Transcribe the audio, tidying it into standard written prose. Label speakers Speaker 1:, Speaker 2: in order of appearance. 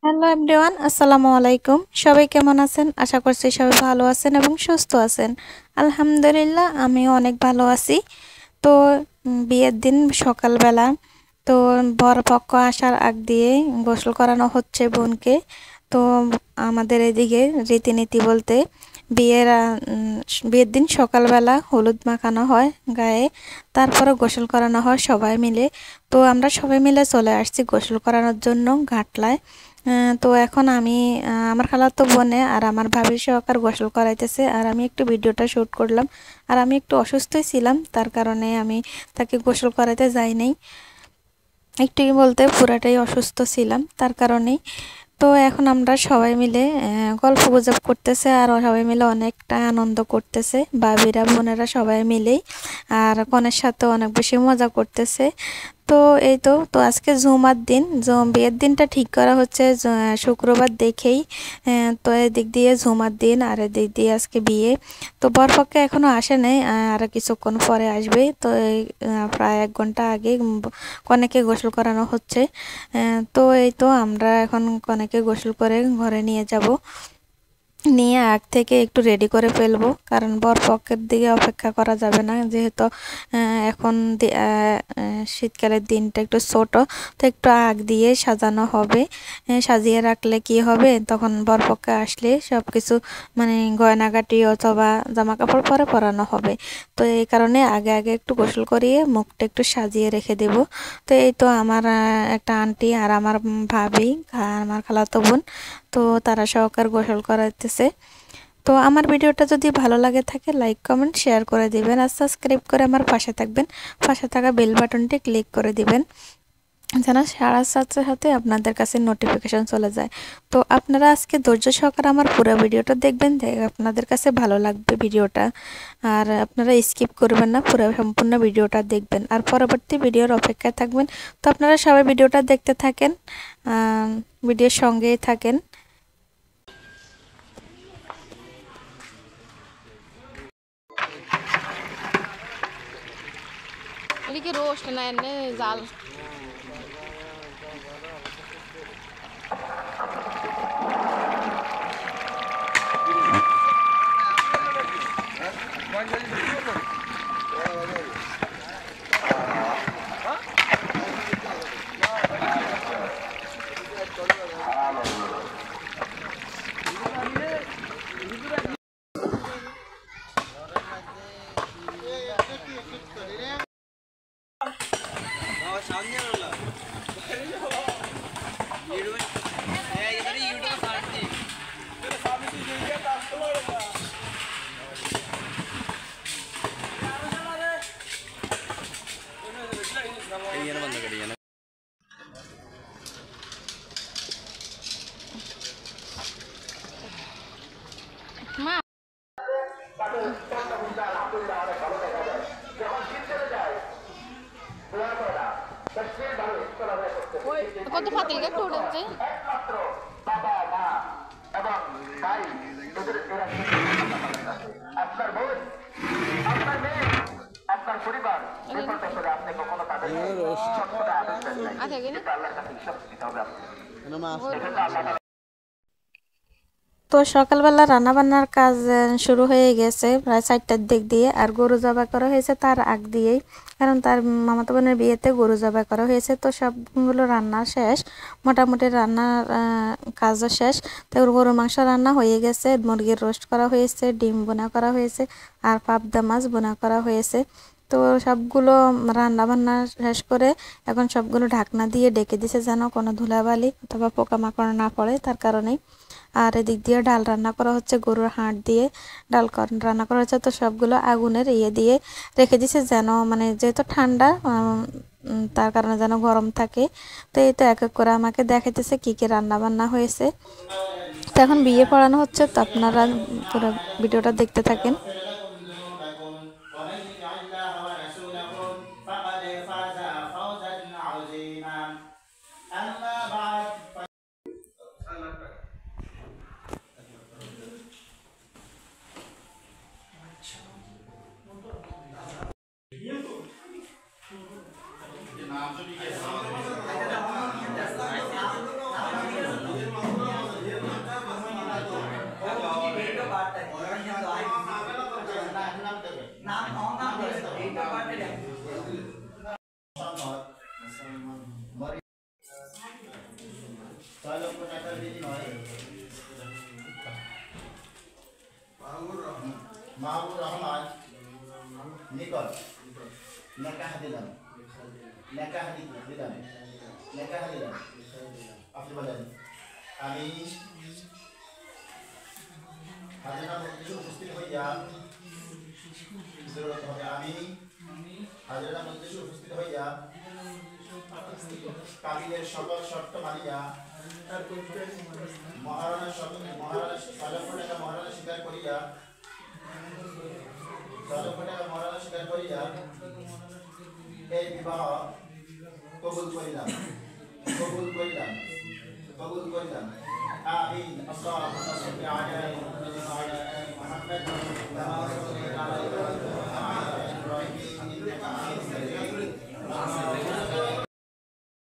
Speaker 1: Hello everyone, আসসালামু আলাইকুম। সবাই কেমন আছেন? আশা করছি সবাই ভালো আছেন এবং সুস্থ আছেন। আলহামদুলিল্লাহ, আমিও অনেক ভালো আছি। তো বিয়ের দিন সকালবেলা তো বরপক্ষ আসার আগ দিয়ে গোসল করানো হচ্ছে বোনকে। তো আমাদের এদিকে রীতিনীতি বলতে বিয়ের দিন সকালবেলা হলুদ মাখানো হয় গায়ে, তারপরে গোসল করানো হয় সবাই মিলে। তো আমরা সবাই মিলে চলে আসছি গোসল করানোর জন্য ঘাটলায়। তো এখন আমি আমার খালাতো বোনে আর আমার ভাবির সহকার গোসল করাইতেছে, আর আমি একটু ভিডিওটা শ্যুট করলাম। আর আমি একটু অসুস্থই ছিলাম, তার কারণে আমি তাকে গোসল করাতে যাই নাই। একটু বলতে পুরাটাই অসুস্থ ছিলাম, তার কারণেই। তো এখন আমরা সবাই মিলে গল্প গুজব করতেছে, আর সবাই মিলে অনেকটা আনন্দ করতেছে, ভাবিরা বোনেরা সবাই মিলেই। আর কনের সাথে অনেক বেশি মজা করতেছে। তো এই তো আজকে জুমার দিন, বিয়ের দিনটা ঠিক করা হচ্ছে শুক্রবার দেখেই। তো এদিক দিয়ে জুমার দিন আর এদিক দিয়ে আজকে বিয়ে। তো বরপক্ষ এখনো আসে নাই, আর কিছুক্ষণ পরে আসবে। তো প্রায় 1 ঘন্টা আগে কনেকে গোসল করানো হচ্ছে। তো এই তো আমরা এখন কনেকে গোসল করে ঘরে নিয়ে যাব, নিয়ে আগ থেকে একটু রেডি করে ফেলবো, কারণ বরপক্ষের দিকে অপেক্ষা করা যাবে না, যেহেতু এখন শীতকালের দিনটা একটু ছোট। তো একটু আগ দিয়ে সাজানো হবে। সাজিয়ে রাখলে কি হবে, তখন বরপক্ষে আসলে সব কিছু মানে গয়নাগাটি অথবা জামা কাপড় পরে পরানো হবে। তো এই কারণে আগে আগে একটু গোসল করিয়ে মুখটা একটু সাজিয়ে রেখে দেব। তো এই তো আমার একটা আন্টি আর আমার ভাবি আর আমার খালাতো বোন, তো তারা সহকার গোসল করাইতেছে। তো আমার ভিডিওটা যদি ভালো লাগে থাকে, লাইক কমেন্ট শেয়ার করে দিবেন, আর সাবস্ক্রাইব করে আমার পাশে থাকবেন। পাশে থাকা বেল বাটনটি ক্লিক করে দিবেন, যেন সারার সাথে সাথে আপনাদের কাছে নোটিফিকেশন চলে যায়। তো আপনারা আজকে ধৈর্য সহকারে আমার পুরো ভিডিওটা দেখবেন, আপনাদের কাছে ভালো লাগবে ভিডিওটা। আর আপনারা স্কিপ করবেন না, পুরো সম্পূর্ণ ভিডিওটা দেখবেন আর পরবর্তী ভিডিওর অপেক্ষায় থাকবেন। তো আপনারা সবাই ভিডিওটা দেখতে থাকেন, ভিডিওর সঙ্গেই থাকেন।
Speaker 2: এদিকে রোস্ট না এনে জাল মা কত ফাতিল একটু উঠেছে। আচ্ছা গেলে
Speaker 1: তো সকালবেলা রান্নাবান্নার কাজ শুরু হয়ে গেছে প্রায় 4টার দিক দিয়ে, আর গরু জবাই করা হয়েছে তার আগ দিয়েই, কারণ তার মামাতো বোনের বিয়েতে গরু জবাই করা হয়েছে। তো সবগুলো রান্না শেষ, মোটামুটি রান্নার কাজও শেষ। তো গরু মাংস রান্না হয়ে গেছে, মুরগির রোস্ট করা হয়েছে, ডিম বোনা করা হয়েছে, আর পাবদা মাছ বোনা করা হয়েছে। তো সবগুলো রান্না বান্না শেষ করে এখন সবগুলো ঢাকনা দিয়ে ডেকে দিছে, যেন কোনো ধুলাবালি অথবা পোকামাকড় না পড়ে, তার কারণেই। আর এদিক দিয়ে ডাল রান্না করা হচ্ছে, গরুর হাড় দিয়ে ডাল রান্না করা হচ্ছে। তো সবগুলো আগুনের দিয়ে রেখে দিছে, যেন মানে যেহেতু ঠান্ডা, তার কারণে যেন গরম থাকে। তো এই তো এক এক করে আমাকে দেখাইতেছে কি কি রান্না বান্না হয়েছে। তো এখন বিয়ে পড়ানো হচ্ছে, তো আপনারা পুরো ভিডিওটা দেখতে থাকেন।
Speaker 3: 6 লক্ষ টাকার বিনিময়ে মাহবুব রহমান নিকট নেকাহ দিলাম আপনি বলেন আমি হাজরা মজলিসে উপস্থিত হইয়া আমি হাজরা মজলিসে উপস্থিত হইয়া কাবিলের সকল শর্ত মানিয়া মহারানা 6 লক্ষ টাকা মহারানা স্বীকার করিয়া 6 লক্ষ টাকা মহারানা স্বীকার করিয়া এই বিবাহ কবুল করিলাম আমিন আল্লাহুম্মা সাল্লি আলা মুহাম্মাদ ওয়া আলা আলি মুহাম্মাদ